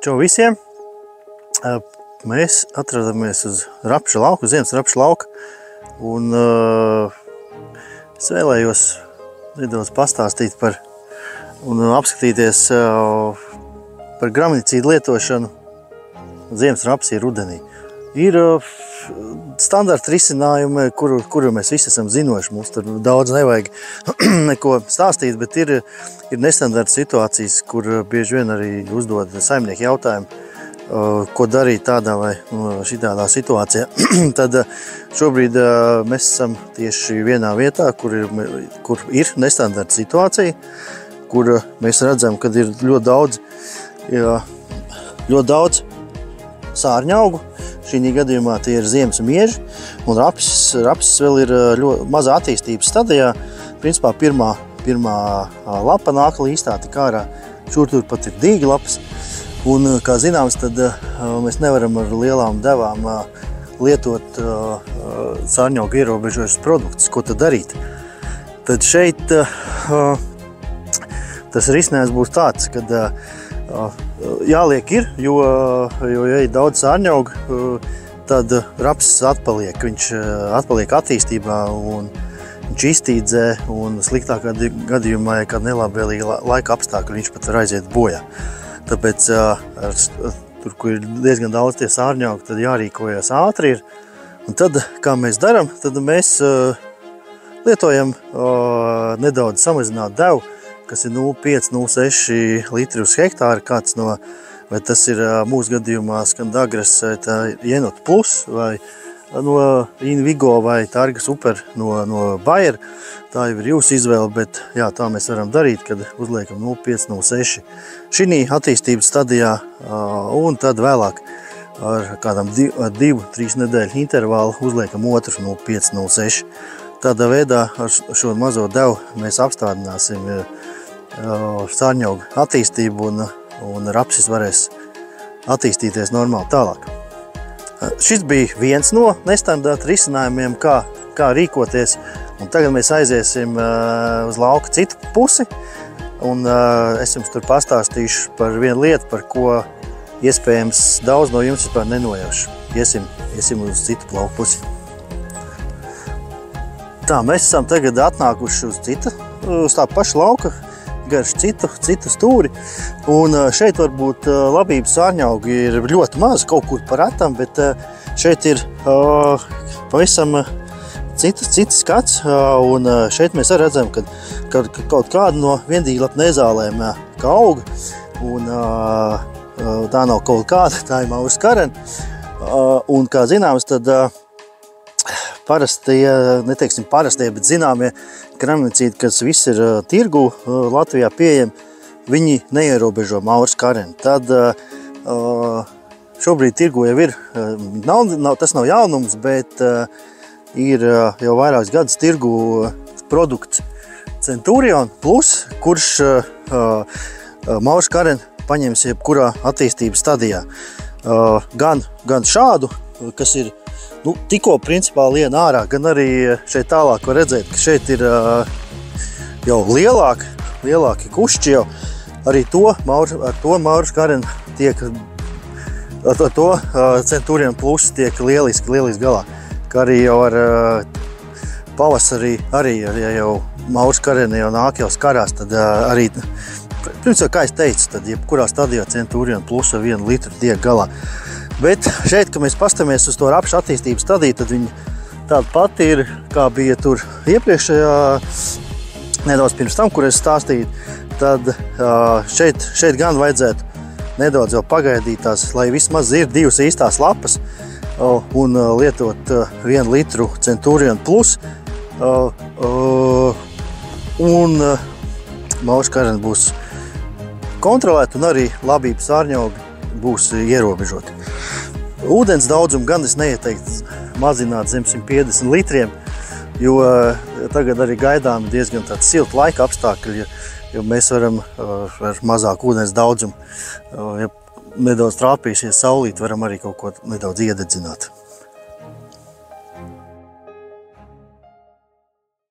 Čau visiem! Mēs atrodamies uz rapša lauka, ziemas rapša lauka. Un es vēlējos nedaudz pastāstīt par un apskatīties par graminicīdu lietošanu ziemas rapsī rudenī. Ir standarta risinājumi, kuru mēs visi esam zinoši. Mums tur daudz nevajag neko stāstīt, bet ir nestandarta situācijas, kur bieži vien arī uzdod saimnieki jautājumu, ko darīt tādā vai šitādā situācijā. Tad šobrīd mēs esam tieši vienā vietā, kur ir nestandarta situācija, kur mēs redzam, ka ir ļoti daudz sārņaugu. Šī gadījumā tie ir ziemas mieži, un rapsis vēl ir ļoti mazā attīstības stadijā. Principā pirmā lapa nāk līstā tik ārā, šur tur pat ir dīgi lapas. Un, kā zināms, tad mēs nevaram ar lielām devām lietot sārņaugu ierobežojušas produktus. Ko tad darīt? Tad šeit tas risinājums būs tāds, kad jāliek ir, jo ja ir daudz sārņaugu, tad rapsis atpaliek. Viņš atpaliek attīstībā un viņš iztīdzē, un sliktākā gadījumā, ja kāda nelabvēlīga laika apstākļi, viņš pat var aiziet bojā. Tāpēc tur, kur ir diezgan daudz tie sārņaugi, tad jārīkojas ātri ir. Un tad, kā mēs darām, tad mēs lietojam nedaudz samazināt devu, kas ir 0,5–0,6 litri uz hektāru, kāds no, vai tas ir mūsu gadījumā Skandagras Jenot Plus, vai no Invigo vai Targa Super no Bayer. Tā jau ir jūsu izvēle, bet jā, tā mēs varam darīt, kad uzliekam 0,5–0,6 šī attīstības stadijā, un tad vēlāk ar kādam 2–3 nedēļu intervālu uzliekam otru 0,5–0,6. Tādā veidā ar šo mazo devu mēs apstādināsim sārņaugu attīstību, un rapsis varēs attīstīties normāli tālāk. Šis bija viens no nestandarta risinājumiem, kā rīkoties, un tagad mēs aiziesim uz lauka citu pusi, un es jums tur pastāstīšu par vienu lietu, par ko iespējams daudz no jums vispār nenojaušu. Iesim uz citu lauka pusi. Tā, mēs esam tagad atnākuši uz tā paša lauka, garš citu stūri, un šeit varbūt labības sārņaugi ir ļoti maz, kaut kur par retam, bet šeit ir pavisam cits skats, un šeit mēs arī redzam, ka kaut kāda no viendīglapnē zālēm kā auga, un tā nav kaut kāda, tā ir maura skarena, un kā zināms, tad parastie, neteiksim parastie, bet zināmie graminicīdi, kas viss ir tirgu Latvijā pieejami, viņi neierobežo maura skarenu. Tad šobrīd tirgu jau ir, tas nav jaunums, bet ir jau vairākus gadus tirgu produkts Centurion Plus, kurš maura skarenu paņems jebkurā attīstības stadijā. Gan šādu, kas ir tikko principā lien ārā, gan arī šeit tālāk var redzēt, ka šeit ir jau lielāki kušķi jau. Arī ar to maura skarenu tiek, ar to Centurion Plus tiek lieliski galā. Kā arī jau ar pavasarī, arī ja jau maura skareni jau nāk, jau skarās, tad arī, principā, kā es teicu, tad jebkurā stadijā Centurion Plus ar 1 litru tiek galā. Bet šeit, kad mēs pastamies uz to rapša attīstības stadiju, tad viņi tāda pati ir, kā bija tur iepriekšējā, nedaudz pirms tam, kur es stāstīju. Tad šeit gan vajadzētu nedaudz jau pagaidīt tās, lai vismaz ir 2 īstās lapas, un lietot 1 litru Centurion Plus, un maura skarena būs kontrolēta, un arī labības sārņaugi būs ierobežoti. Ūdens daudzumu gan es neieteiktu mazināt zem 150 litriem, jo tagad arī gaidām diezgan tāds silti laika apstākļi, jo mēs varam ar mazāku ūdens daudzumu, ja nedaudz trāpīsies saulīt, varam arī kaut ko nedaudz iededzināt.